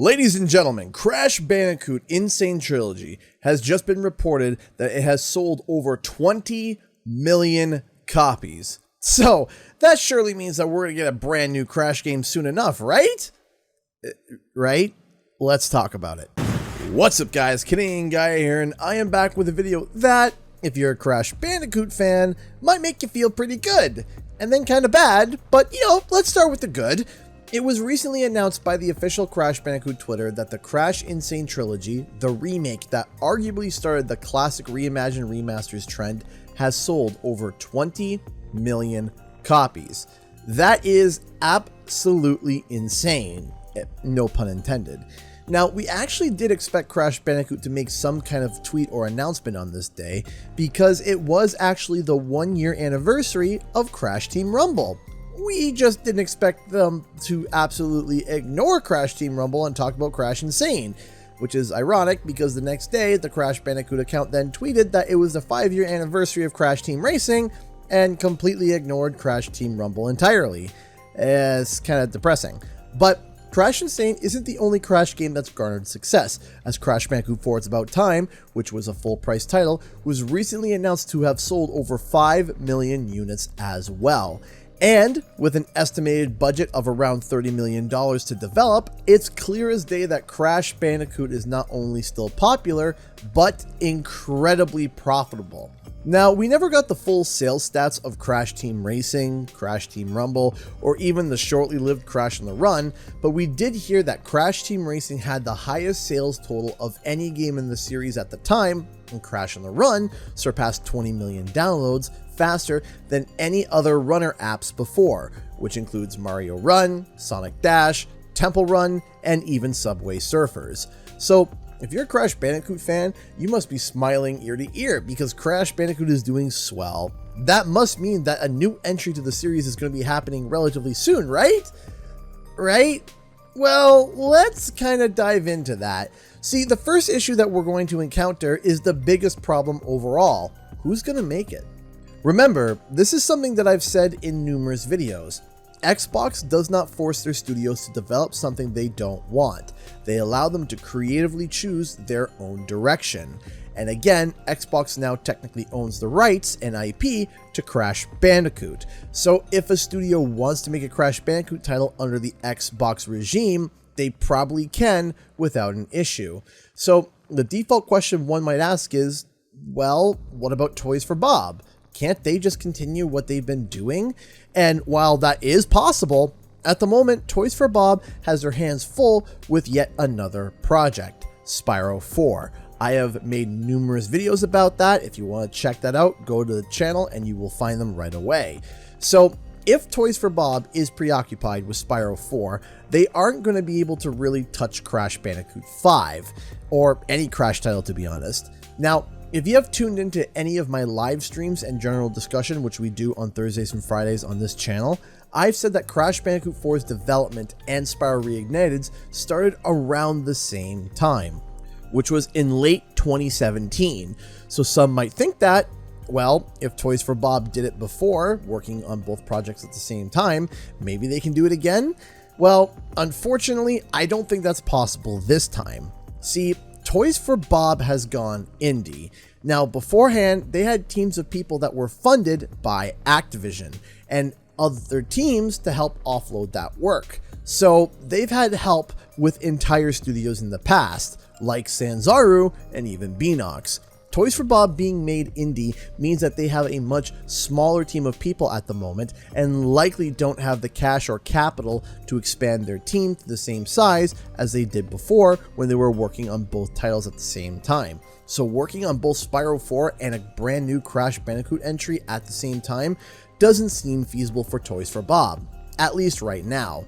Ladies and gentlemen, Crash Bandicoot N Sane Trilogy has just been reported that it has sold over 20 million copies. So that surely means that we're going to get a brand new Crash game soon enough, right? Right? Let's talk about it. What's up guys, Canadian Guy here, and I am back with a video that, if you're a Crash Bandicoot fan, might make you feel pretty good. And then kind of bad, but let's start with the good. It was recently announced by the official Crash Bandicoot Twitter that the Crash N Sane Trilogy, the remake that arguably started the classic reimagine remasters trend, has sold over 20 million copies. That is absolutely insane, no pun intended. Now, we actually did expect Crash Bandicoot to make some kind of tweet or announcement on this day, because it was actually the 1-year anniversary of Crash Team Rumble. We just didn't expect them to absolutely ignore Crash Team Rumble and talk about Crash N Sane, which is ironic because the next day, the Crash Bandicoot account then tweeted that it was the 5-year anniversary of Crash Team Racing and completely ignored Crash Team Rumble entirely. It's kind of depressing. But Crash N Sane isn't the only Crash game that's garnered success, as Crash Bandicoot 4 It's About Time, which was a full-price title, was recently announced to have sold over 5 million units as well. And with an estimated budget of around $30 million to develop, it's clear as day that Crash Bandicoot is not only still popular, but incredibly profitable. Now, we never got the full sales stats of Crash Team Racing, Crash Team Rumble, or even the shortly lived Crash on the Run, but we did hear that Crash Team Racing had the highest sales total of any game in the series at the time, and Crash on the Run surpassed 20 million downloads faster than any other runner apps before, which includes Mario Run, Sonic Dash, Temple Run, and even Subway Surfers. So if you're a Crash Bandicoot fan, you must be smiling ear to ear because Crash Bandicoot is doing swell. That must mean that a new entry to the series is going to be happening relatively soon, right? Right? Well, let's kind of dive into that. See, the first issue that we're going to encounter is the biggest problem overall. Who's going to make it? Remember, this is something that I've said in numerous videos. Xbox does not force their studios to develop something they don't want. They allow them to creatively choose their own direction. And again, Xbox now technically owns the rights and IP to Crash Bandicoot. So if a studio wants to make a Crash Bandicoot title under the Xbox regime, they probably can without an issue. So the default question one might ask is, well, what about Toys for Bob? Can't they just continue what they've been doing? And while that is possible, at the moment, Toys for Bob has their hands full with yet another project, Spyro 4. I have made numerous videos about that. If you want to check that out, go to the channel and you will find them right away. So if Toys for Bob is preoccupied with Spyro 4, they aren't going to be able to really touch Crash Bandicoot 5, or any Crash title to be honest. Now, if you have tuned into any of my live streams and general discussion, which we do on Thursdays and Fridays on this channel, I've said that Crash Bandicoot 4's development and Spyro Reignited's started around the same time, which was in late 2017. So some might think that, well, if Toys for Bob did it before, working on both projects at the same time, maybe they can do it again? Well, unfortunately, I don't think that's possible this time. See, Toys for Bob has gone indie. Now, beforehand, they had teams of people that were funded by Activision and other teams to help offload that work. So they've had help with entire studios in the past, like Sanzaru and even Beanox. Toys for Bob being made indie means that they have a much smaller team of people at the moment and likely don't have the cash or capital to expand their team to the same size as they did before when they were working on both titles at the same time. So working on both Spyro 4 and a brand new Crash Bandicoot entry at the same time doesn't seem feasible for Toys for Bob, at least right now.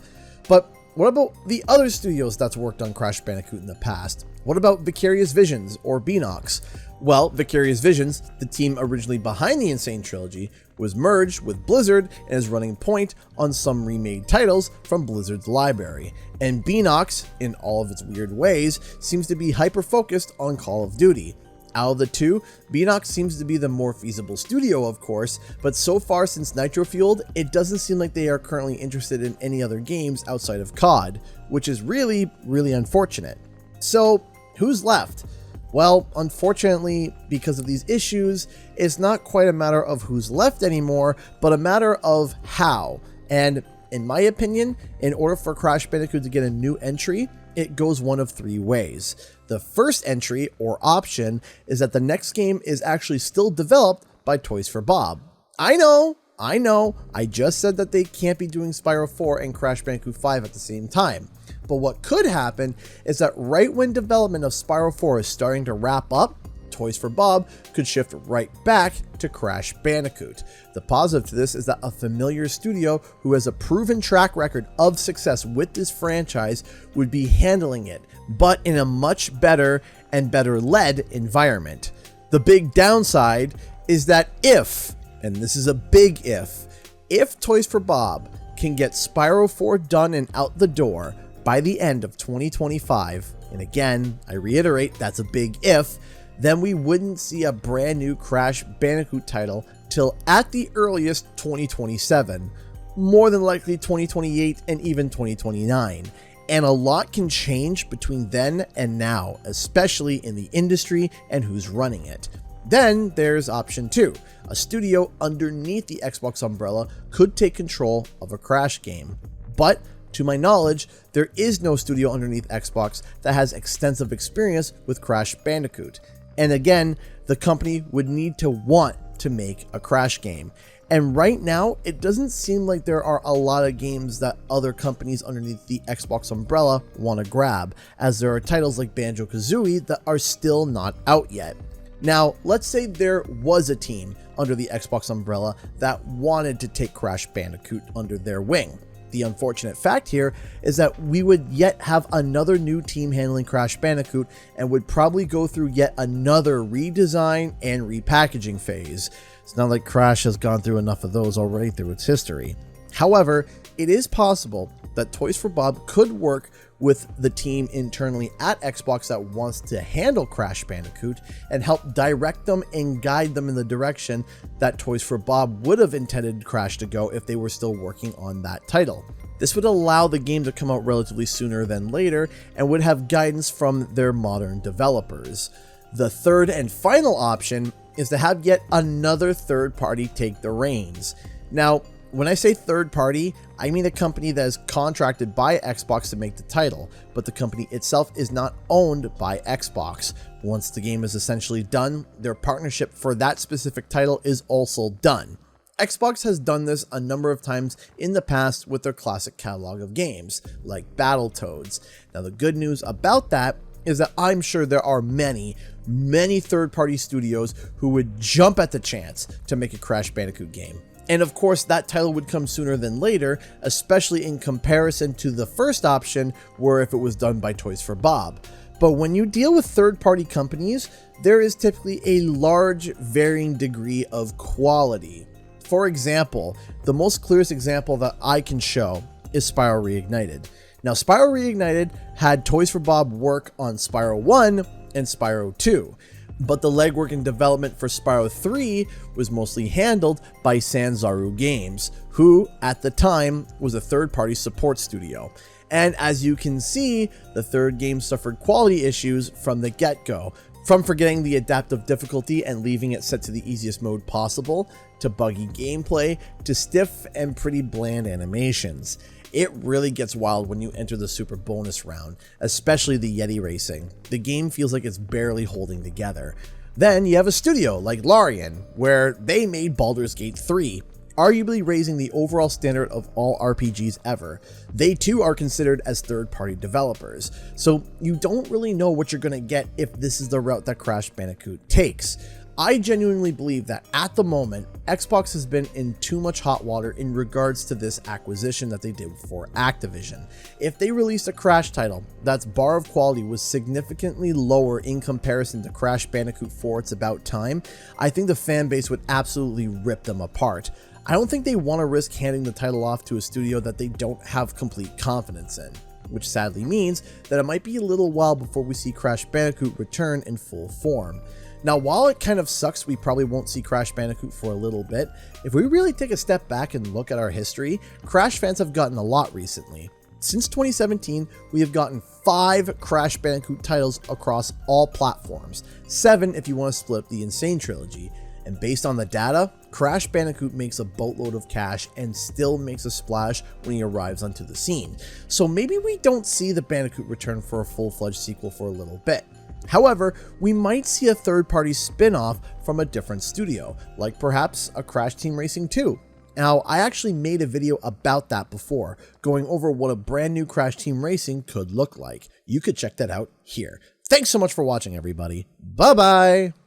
But what about the other studios that's worked on Crash Bandicoot in the past? What about Vicarious Visions or Beanox? Well, Vicarious Visions, the team originally behind the N Sane Trilogy, was merged with Blizzard and is running point on some remade titles from Blizzard's library. And Beanox, in all of its weird ways, seems to be hyper-focused on Call of Duty. Out of the two, Beanox seems to be the more feasible studio, of course, but so far since Nitro Fueled, it doesn't seem like they are currently interested in any other games outside of COD, which is really unfortunate. So, who's left? Well, unfortunately, because of these issues, it's not quite a matter of who's left anymore, but a matter of how. And in my opinion, in order for Crash Bandicoot to get a new entry, it goes one of three ways. The first entry, or option, is that the next game is actually still developed by Toys for Bob. I know, I just said that they can't be doing Spyro 4 and Crash Bandicoot 5 at the same time. But what could happen is that right when development of Spyro 4 is starting to wrap up, Toys for Bob could shift right back to Crash Bandicoot. The positive to this is that a familiar studio who has a proven track record of success with this franchise would be handling it, but in a much better and better led environment. The big downside is that if, and this is a big if Toys for Bob can get Spyro 4 done and out the door by the end of 2025, and again, I reiterate, that's a big if, then we wouldn't see a brand new Crash Bandicoot title till at the earliest 2027, more than likely 2028 and even 2029. And a lot can change between then and now, especially in the industry and who's running it. Then there's option 2. A studio underneath the Xbox umbrella could take control of a Crash game. But to my knowledge, there is no studio underneath Xbox that has extensive experience with Crash Bandicoot. And again, the company would need to want to make a Crash game. And right now, it doesn't seem like there are a lot of games that other companies underneath the Xbox umbrella want to grab, as there are titles like Banjo-Kazooie that are still not out yet. Now, let's say there was a team under the Xbox umbrella that wanted to take Crash Bandicoot under their wing. The unfortunate fact here is that we would yet have another new team handling Crash Bandicoot and would probably go through yet another redesign and repackaging phase. It's not like Crash has gone through enough of those already through its history. However, it is possible that Toys for Bob could work with the team internally at Xbox that wants to handle Crash Bandicoot and help direct them and guide them in the direction that Toys for Bob would have intended Crash to go if they were still working on that title. This would allow the game to come out relatively sooner than later and would have guidance from their modern developers. The third and final option is to have yet another third party take the reins. Now, when I say third party, I mean a company that is contracted by Xbox to make the title, but the company itself is not owned by Xbox. Once the game is essentially done, their partnership for that specific title is also done. Xbox has done this a number of times in the past with their classic catalog of games, like Battletoads. Now the good news about that is that I'm sure there are many third-party studios who would jump at the chance to make a Crash Bandicoot game. And of course, that title would come sooner than later, especially in comparison to the first option, where if it was done by Toys for Bob. But when you deal with third-party companies, there is typically a large varying degree of quality. For example, the most clearest example that I can show is Spyro Reignited. Now, Spyro Reignited had Toys for Bob work on Spyro 1 and Spyro 2. But the legwork and development for Spyro 3 was mostly handled by Sanzaru Games, who, at the time, was a third-party support studio. And as you can see, the third game suffered quality issues from the get-go, from forgetting the adaptive difficulty and leaving it set to the easiest mode possible, to buggy gameplay, to stiff and pretty bland animations. It really gets wild when you enter the super bonus round, especially the Yeti racing. The game feels like it's barely holding together. Then you have a studio like Larian, where they made Baldur's Gate 3, arguably raising the overall standard of all RPGs ever. They too are considered as third-party developers, so you don't really know what you're going to get if this is the route that Crash Bandicoot takes. I genuinely believe that at the moment, Xbox has been in too much hot water in regards to this acquisition that they did for Activision. If they released a Crash title that's bar of quality was significantly lower in comparison to Crash Bandicoot 4 It's About Time, I think the fan base would absolutely rip them apart. I don't think they want to risk handing the title off to a studio that they don't have complete confidence in, which sadly means that it might be a little while before we see Crash Bandicoot return in full form. Now, while it kind of sucks we probably won't see Crash Bandicoot for a little bit, if we really take a step back and look at our history, Crash fans have gotten a lot recently. Since 2017, we have gotten 5 Crash Bandicoot titles across all platforms, 7 if you want to split up the Sane Trilogy, and based on the data, Crash Bandicoot makes a boatload of cash and still makes a splash when he arrives onto the scene. So maybe we don't see the Bandicoot return for a full-fledged sequel for a little bit. However, we might see a third-party spin-off from a different studio, like perhaps a Crash Team Racing 2. Now, I actually made a video about that before, going over what a brand new Crash Team Racing could look like. You could check that out here. Thanks so much for watching, everybody. Bye-bye!